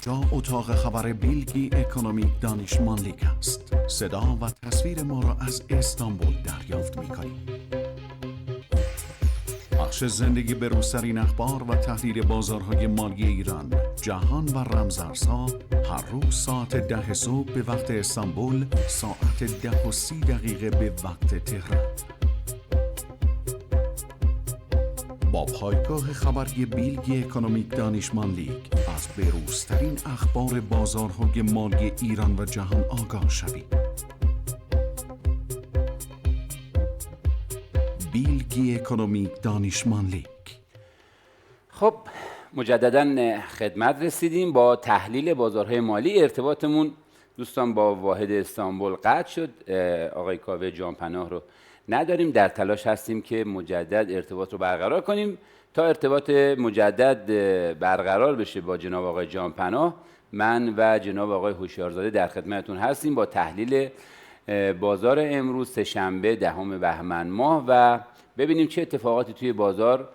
اینجا اتاق خبر بیلگی اکونومیک دانشمان لیگ است. صدا و تصویر ما را از استانبول دریافت می‌کنیم. بخش زندگی به روسرین اخبار و تحلیل بازارهای مالی ایران، جهان و رمزارزها هر روز ساعت 10 صبح به وقت استانبول، ساعت 10:30 به وقت تهران. با پایگاه خبری بیلگی اکونومیک دانشمان لیگ از بروزترین اخبار بازارهای مالی ایران و جهان آگاه شوید. بیلگی اکونومیک دانشمان لیگ. خب مجددا خدمت رسیدیم با تحلیل بازارهای مالی. ارتباطمون دوستان با واحد استانبول قطع شد. آقای کاوه جانپناه رو نداریم. در تلاش هستیم که مجدد ارتباط رو برقرار کنیم. تا ارتباط مجدد برقرار بشه با جناب آقای جانپناه، من و جناب آقای هوشیارزاده در خدمتتون هستیم با تحلیل بازار امروز سه‌شنبه 10 بهمن ماه و ببینیم چه اتفاقاتی توی بازار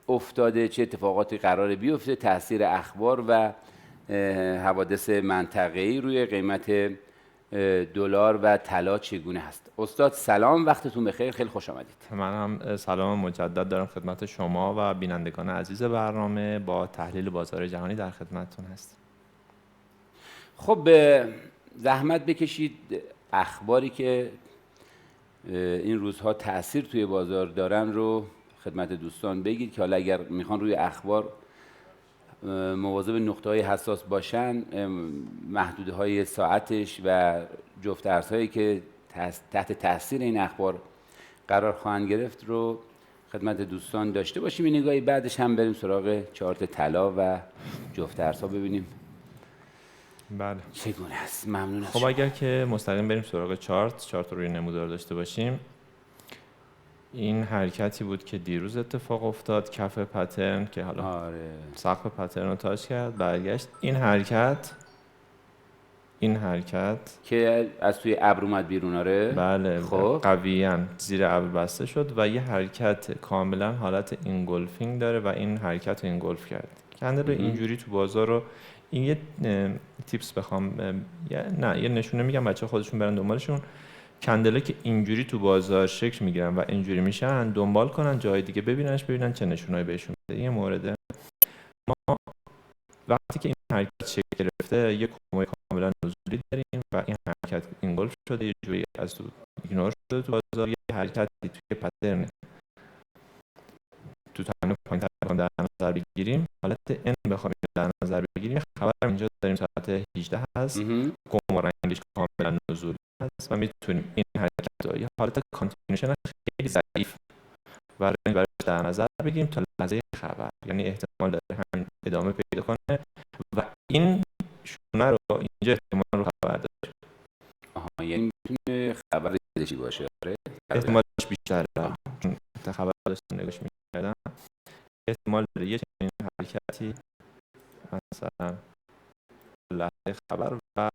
افتاده، چه اتفاقاتی قراره بیفته، تاثیر اخبار و حوادث منطقه‌ای روی قیمت دلار و طلا چگونه هست. استاد سلام، وقتتون بخیر، خیلی خوش آمدید. من هم سلام مجدد دارم خدمت شما و بینندگان عزیز برنامه. با تحلیل بازار جهانی در خدمتتون هستیم. خب زحمت بکشید اخباری که این روزها تأثیر توی بازار دارن رو خدمت دوستان بگید که حالا اگر میخوان روی اخبار مواظب نقطه‌های حساس باشن، محدوده‌های ساعتش و جفت ارزهایی که تحت تاثیر این اخبار قرار خواهند گرفت رو خدمت دوستان داشته باشیم. این نگاهی بعدش هم بریم سراغ چارت طلا و جفت ارزها ببینیم بله چگونه است. ممنون از خب شما. اگر که مستقیم بریم سراغ چارت روی نمودار داشته باشیم، این حرکتی بود که دیروز اتفاق افتاد، کف پترن که حالا سقف پترن رو تاچ کرد، برگشت. این حرکت که از توی ابر اومد بیرون. آره بله خب قویاً زیر ابر بسته شد و یه حرکت کاملا حالت اینگولفینگ داره و این حرکت رو اینگولف کرد. کندل اینجوری تو بازار رو، این یه تیپس بخوام یه نشونه میگم بچه خودشون برن دنبالشون. کندله که اینجوری تو بازار شکل میگیرن و اینجوری میشن، دنبال کنن جای دیگه ببینن چه نشونایی بهشون میده. این مورد ما وقتی که این حرکت شکل گرفته یک کمای کاملا نزولی داریم و این حرکت اینگولف شده، یه جوری از تو ایگنور شده تو بازار. یه حرکتی توی پترن تو تنو پایین‌تر در نظر بگیریم، حالت ان بخوایم در نظر بگیریم، خبر اینجا داریم ساعت 18 هست، کم رنگش کاملا نزولی هست و میتونیم این حرکت رو یه حالت کانتینیوشن خیلی ضعیف و رنگ براش در نظر بگیریم تا لحظه خبر، یعنی احتمال داره همین ادامه پیدا کنه و این شونه رو اینجا احتمال رو خبر داره. یعنی میتونه خبر چی باشه؟ احتمالش بیشتره چون خبر داشتن نگاش میکردم، احتمال داره یه چنین حرکتی مثلا لحظه خبر و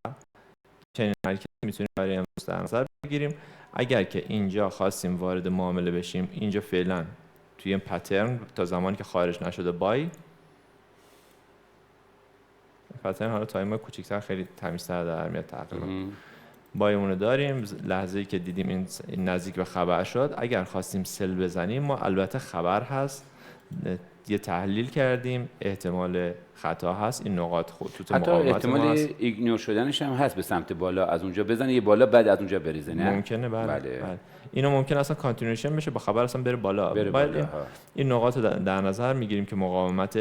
چنین حرکتی میتونیم برای امروز در نظر بگیریم. اگر که اینجا خواستیم وارد معامله بشیم، اینجا فعلا توی این پترن تا زمانی که خارج نشده بای پترن، حالا تایم کوچیک‌تر خیلی تمیزتر در میاد تقریبا بایمون داریم. لحظه‌ای که دیدیم این نزدیک به خبر شد، اگر خواستیم سل بزنیم، ما البته خبر هست یه تحلیل کردیم، احتمال خطا هست، این نقاط خطوط حتی مقاومت احتمال ایگنور شدنش هم هست، به سمت بالا از اونجا بزنه یه بالا بعد از اونجا بریزه. نه ممکنه بله. اینو ممکن اصلا کانتینیوشن بشه با خبر اصلا بره بالا. این نقاط رو در نظر میگیریم که مقاومت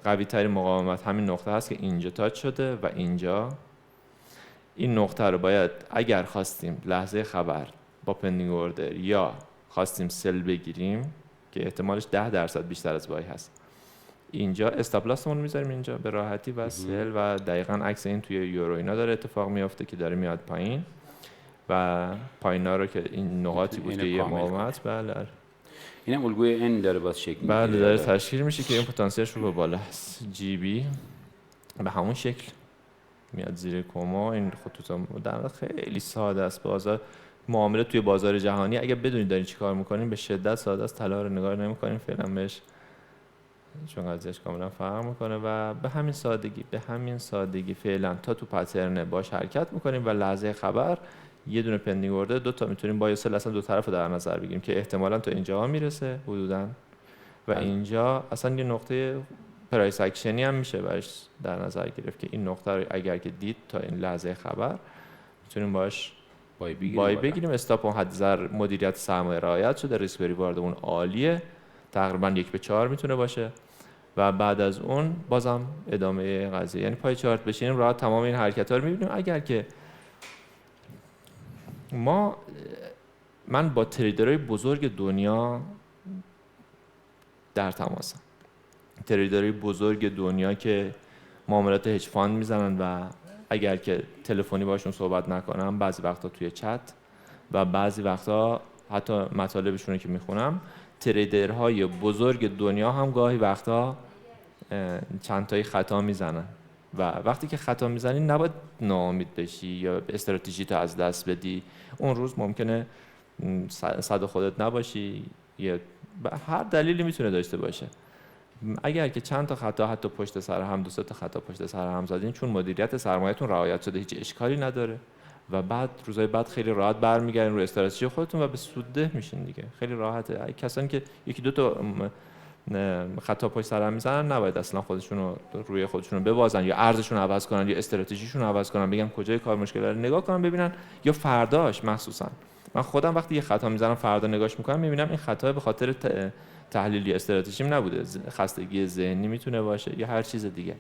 قوی ترین مقاومت همین نقطه هست که اینجا تاچ شده و اینجا. این نقطه رو باید اگر خواستیم لحظه خبر با پندینگ اوردر یا خواستیم سل بگیریم که احتمالش 10% بیشتر از بای هست، اینجا استاپ لاسمون میذاریم اینجا به راحتی و سل و دقیقاً عکس این توی یورو اینا داره اتفاق میفته که داره میاد پایین و پایینا رو که این نقاطی بود که یه مقاومت بله اینم الگوی این داره باز شکل بله داره تشکیل میشه که این پتانسیلش رو به بالا هست. جی بی به همون شکل میاد زیر کما. این خطوط در خیلی ساده است. بازار معامله توی بازار جهانی اگه بدونید دارین چی کار میکنین به شدت ساده است. طلا رو نگاه نمیکنین، فعلا بهش چون قضیهش کاملا فرق میکنه و به همین سادگی فعلا تا تو پترن باش حرکت میکنیم و لحظه خبر یه دونه پندینگ اوردر، دو تا میتونیم با یاسل اصلا دو طرف رو در نظر بگیریم که احتمالاً تا اینجا میرسه حدوداً و اینجا اصلا یه نقطه پرایس اکشنی هم میشه براش در نظر گرفت که این نقطه رو اگر که دید تا این لحظه خبر میتونیم باش بای بگیریم. استاپ اون حداقل مدیریت سرمایه رعایت شده، ریسک ریوارد اون عالیه، تقریبا 1/4 میتونه باشه و بعد از اون بازم ادامه قضیه، یعنی پای چارت بشینیم راحت تمام این حرکت‌ها رو می‌بینیم. اگر که من با تریدرهای بزرگ دنیا در تماسم، تریدرهای بزرگ دنیا که معاملات هج فاند میزنن و اگر که تلفنی باشون صحبت نکنم، بعضی وقتا توی چت و بعضی وقتا حتی مطالبشون رو که میخونم، تریدرهای بزرگ دنیا هم گاهی وقتا چند تایی خطا میزنن و وقتی که خطا میزنی نباید ناامید بشی یا استراتژی تو از دست بدی. اون روز ممکنه صد خودت نباشی، یا هر دلیلی میتونه داشته باشه. اگر که چند تا خطا حتی پشت سر هم، دو سه تا خطا پشت سر هم زدین، چون مدیریت سرمایه‌تون رعایت شده هیچ اشکالی نداره و بعد روزهای بعد خیلی راحت برمیگردین رو استراتژی خودتون و به سودده میشین دیگه. خیلی راحته. کسانی که یکی دو تا خطا پشت سر هم میزنن نباید اصلا خودشون روی خودشون رو ببازن یا ارزششون رو عوض کنن یا استراتژیشون رو عوض کنن، بگم کجای کار مشکل داره، نگاه کنن ببینن یا فرداش. مخصوصا من خودم وقتی یه خطا میزنم فردا نگاش میکنم میبینم این خطا به خاطر تحلیلی استراتژیم نبوده، خستگی ذهنی میتونه باشه یا هر چیز دیگه.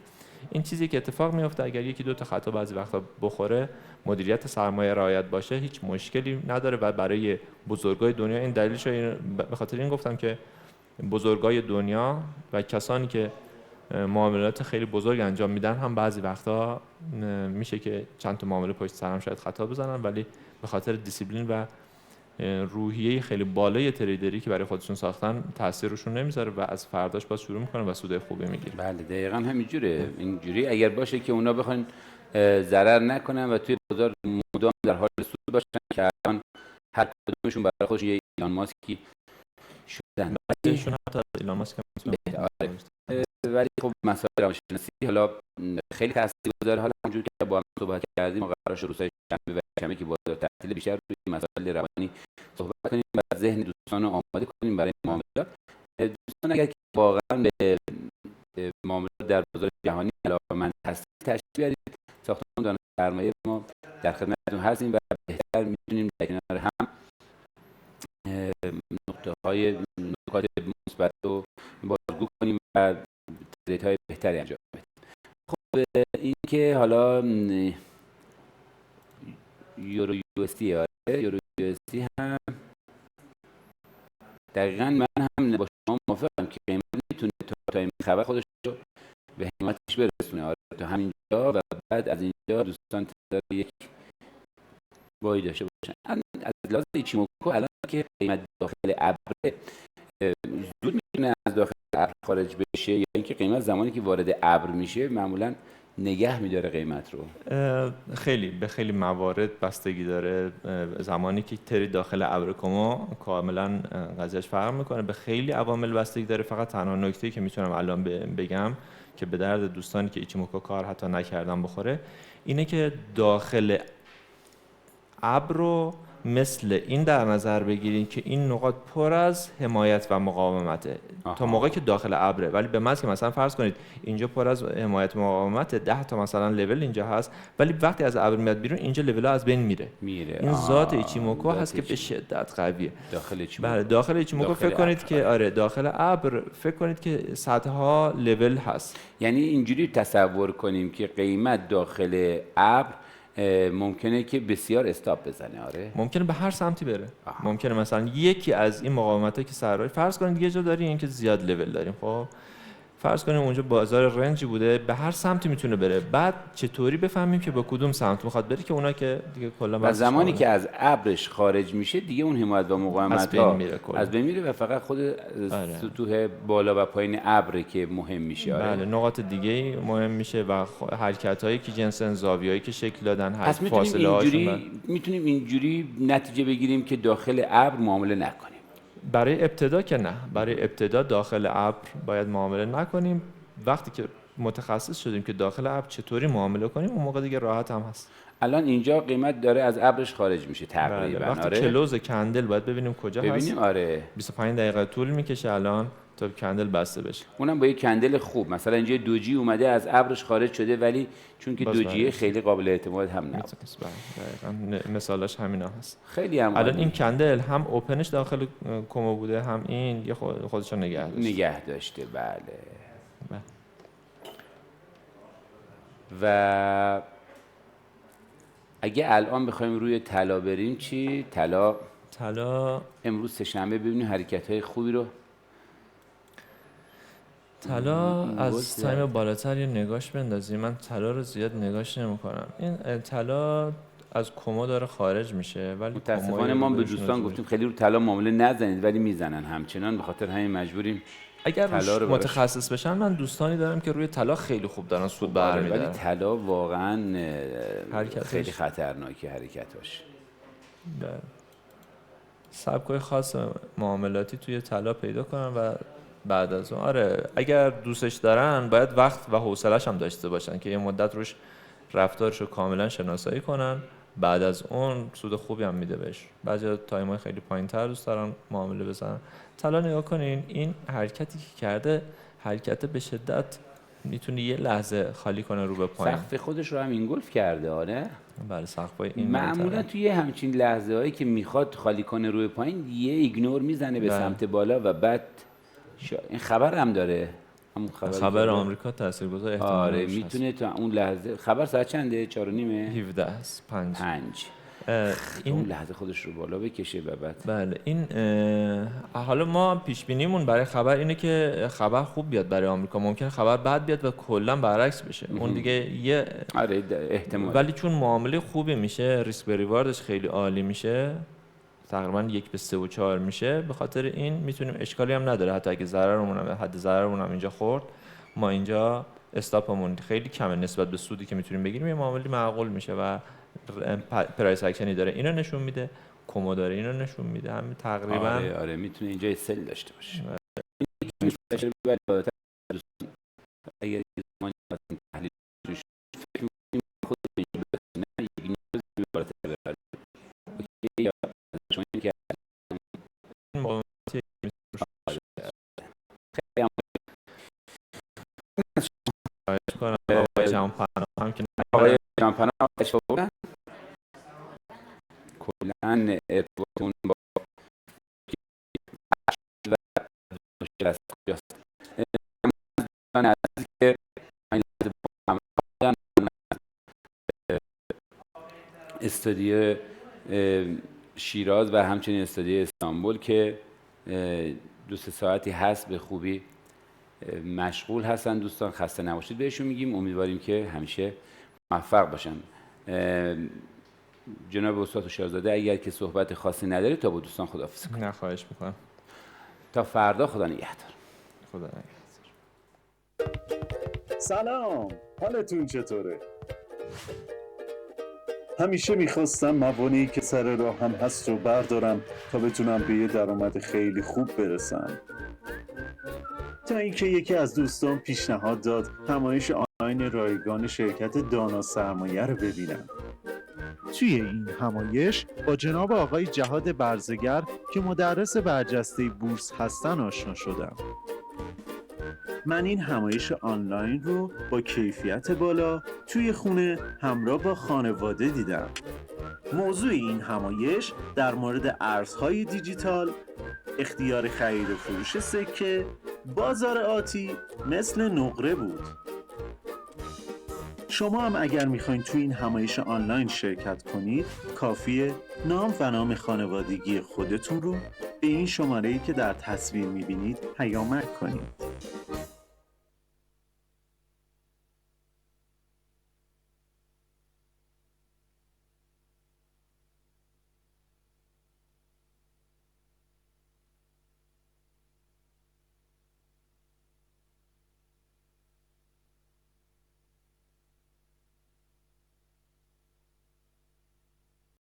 این چیزی که اتفاق میفته اگر یکی دو تا خطا بعضی وقتا بخوره، مدیریت سرمایه رعایت باشه، هیچ مشکلی نداره و برای بزرگای دنیا این دلیلش به خاطر این گفتم که بزرگای دنیا و کسانی که معاملات خیلی بزرگ انجام میدن هم بعضی وقتا میشه که چند تا معامله پشت سر هم شاید خطا بزنن، ولی به خاطر دیسیپلین و روحیه خیلی بالای تریدری که برای خودشون ساختن تاثیر روشون نمیذاره و از فرداش باز شروع میکنن و سود خوبی میگیرن. بله دقیقاً همینجوره. اینجوری اگر باشه که اونا بخوان ضرر نکنن و توی بازار مدام در حال سود باشن که الان هر کدومشون برای خودشون یه ایلان ماسکی شدن. ایشون حتی ایلان ماسک ولی خب مسائل روانشناسی حالا خیلی تاثیرگذاره. حالا همونجوری که با هم صحبت کردیم ما قرار شد روزهای شنبه و شنبه که بازار تعطیل بیشتر روی مسائل روانی صحبت کنیم و ذهن دوستان رو آماده کنیم برای معاملات. دوستان اگر که واقعا به معاملات در بازار جهانی علاقه‌مند هستید تشریف بیارید. ساختمان دانش سرمایه ما در خدمتتون هستیم و بهتر میتونیم در کنار هم نکات مثبت رو بازگو کنیم و تریدهای بهتری انجام بدیم. خب این که حالا یورو یو اس دی یورو یو اس دی هم دقیقاً من هم با شما موافقم که قیمت میتونه تا این خبر خودش رو به حمایتش برسونه تا همینجا و بعد از اینجا دوستان تدار یک بایی داشته باشن. از لحاظ ایچیموکو الان که قیمت داخل ابر زود میتونه از داخل ابر خارج بشه یا اینکه قیمت زمانی که وارد ابر میشه معمولاً نگه میداره قیمت رو؟ خیلی به خیلی موارد بستگی داره. زمانی که ترید داخل ابر کما کاملا قضیهش فرق میکنه، به خیلی عوامل بستگی داره. فقط تنها نکته‌ای که میتونم الان بگم که به درد دوستانی که ایچیموکو کار حتی نکردن بخوره اینه که داخل ابر رو مثل این در نظر بگیرید که این نقاط پر از حمایت و مقاومته تا موقعی که داخل ابره، ولی به محض که مثلا فرض کنید اینجا پر از حمایت و مقاومت 10 تا مثلا لول اینجا هست، ولی وقتی از ابر میاد بیرون اینجا لول‌ها از بین میره. این ذات ایچیموکو هست که به شدت قویه. داخل ایچیموکو بله داخل ایچیموکو فکر کنید که آره داخل ابر فکر کنید که صدها لول هست. یعنی اینجوری تصور کنیم که قیمت داخل ابر ممکنه که بسیار استاپ بزنه. آره ممکنه به هر سمتی بره. ممکنه مثلا یکی از این مقاومتایی که سرای فرض کنید یه جا داریم این که زیاد لول داریم، خب فرض کنیم اونجا بازار رنجی بوده، به هر سمتی میتونه بره. بعد چطوری بفهمیم که به کدوم سمت میخواد بره که اونا که دیگه کلا و زمانی که از ابرش خارج میشه دیگه اون حمایت و مقاومت از بین میره و فقط خود سطوح بالا و پایین ابر که مهم میشه. آره بله نقاط دیگه مهم میشه و حرکتایی که جنسن زاویه‌ای که شکل دادن، هر فاصله هاشون. میتونیم اینجوری نتیجه بگیریم که داخل ابر معامله نکنیم. برای ابتدا که نه، برای ابتدا داخل اپ باید معامله نکنیم. وقتی که متخصص شدیم که داخل اپ چطوری معامله کنیم، اون موقع دیگه راحت هم هست. الان اینجا قیمت داره از ابرش خارج میشه تقریبا. وقتی کلوز کندل باید ببینیم کجا هست. آره 25 دقیقه طول میکشه الان تا کندل بسته بشه. اونم با یک کندل خوب. مثلا اینجا دوجی اومده از ابرش خارج شده، ولی چون که دوجی خیلی قابل اعتماد هم نبود. دقیقاً مثالش همینا هست. خیلی هم الان این کندل هم اوپنش داخل کومو بوده، هم این یه خودشو نگه داشته. بله. و اگه الان بخوایم روی طلا بریم چی؟ طلا امروز سه‌شنبه ببینیم حرکت‌های خوبی رو. طلا از تایم بالاتر یه نگاش بندازیم. من طلا رو زیاد نگاش نمی‌کنم. این طلا از کومو داره خارج میشه، ولی متاسفانه ما به دوستان گفتیم خیلی رو طلا معامله نزنید، ولی میزنن همچنان. به خاطر همین مجبوریم اگر متخصص بشن. من دوستانی دارم که روی طلا خیلی خوب دارن سود برمی‌دارن، ولی طلا واقعا خیلی خطرناکه حرکتاش. سبکای خاص معاملاتی توی طلا پیدا کنن و بعد از اون اگر دوستش دارن باید وقت و حوصله‌اش هم داشته باشن که یه مدت روش رفتارش رو کاملا شناسایی کنن. بعد از اون سود خوبی هم میده بهش. بعضی تایم‌های خیلی پایین‌تر دوست دارن معامله بزنن. طلا نگاه کنین، این حرکتی که کرده، حرکت به شدت میتونه یه لحظه خالی کنه رو به پایین. سقف خودش رو هم اینگلف کرده. آره بله، سقفای این معمولا توی همچین لحظه هایی که میخواد خالی کنه روی پایین یه ایگنور میزنه به سمت بالا و بعد این خبر هم داره. همون خبر آمریکا تاثیرگذار احتمالاً میتونه تا اون لحظه. خبر ساعت چنده؟ 4:30 17 است 5 اون لحظه خودش رو بالا بکشه و بعد بله. این حالا ما پیش بینیمون برای خبر اینه که خبر خوب بیاد برای آمریکا. ممکنه خبر بد بیاد و کلا برعکس بشه. اون دیگه یه احتمال. ولی چون معامله خوبی میشه، ریسک به ریواردش خیلی عالی میشه، تقریبا 1 به 3 و 4 میشه. به خاطر این میتونیم، اشکالی هم نداره حتی اگه حد ضررمون هم اینجا خورد، ما اینجا استاپمون خیلی کمه نسبت به سودی که میتونیم بگیریم. یه معامله معقول میشه و پرایس اکشنی داره، اینو نشون میده. کومو داره، اینو نشون میده. همین تقریبا آره میتونه اینجا سل داشته باشه. اگر زمانی تحلیل روش فکر می‌کنیم خود یا شما که آقای جهانپناه هم که آقای جهانپناه اشاره کلاً ارتباطون با که استودیو شیراز و همچنین استودیو استانبول که 2-3 ساعتی هست به خوبی مشغول هستن. دوستان خسته نباشید بهشون میگیم. امیدواریم که همیشه موفق باشن. جناب استاد شاهزاده اگر که صحبت خاصی نداری تا با دوستان خداحافظی کنید. نه خواهش میکنم. تا فردا. خدا نگهدار. خدا نگهدار. سلام، حالتون چطوره؟ همیشه میخواستم موانعی که سر راه هم هست رو بردارم تا بتونم به یه درآمد خیلی خوب برسم. تا اینکه یکی از دوستان پیشنهاد داد همایش آنلاین رایگان شرکت دانا سرمایه رو ببینم. توی این همایش با جناب آقای جهاد برزگر که مدرس برجسته بورس هستن آشنا شدم. من این همایش آنلاین رو با کیفیت بالا توی خونه همراه با خانواده دیدم. موضوع این همایش در مورد ارزهای دیجیتال، اختیار خرید و فروش سکه، بازار آتی مثل نقره بود. شما هم اگر میخواین توی این همایش آنلاین شرکت کنید، کافیه نام و نام خانوادگی خودتون رو به این شماره‌ای که در تصویر میبینید پیامک کنید.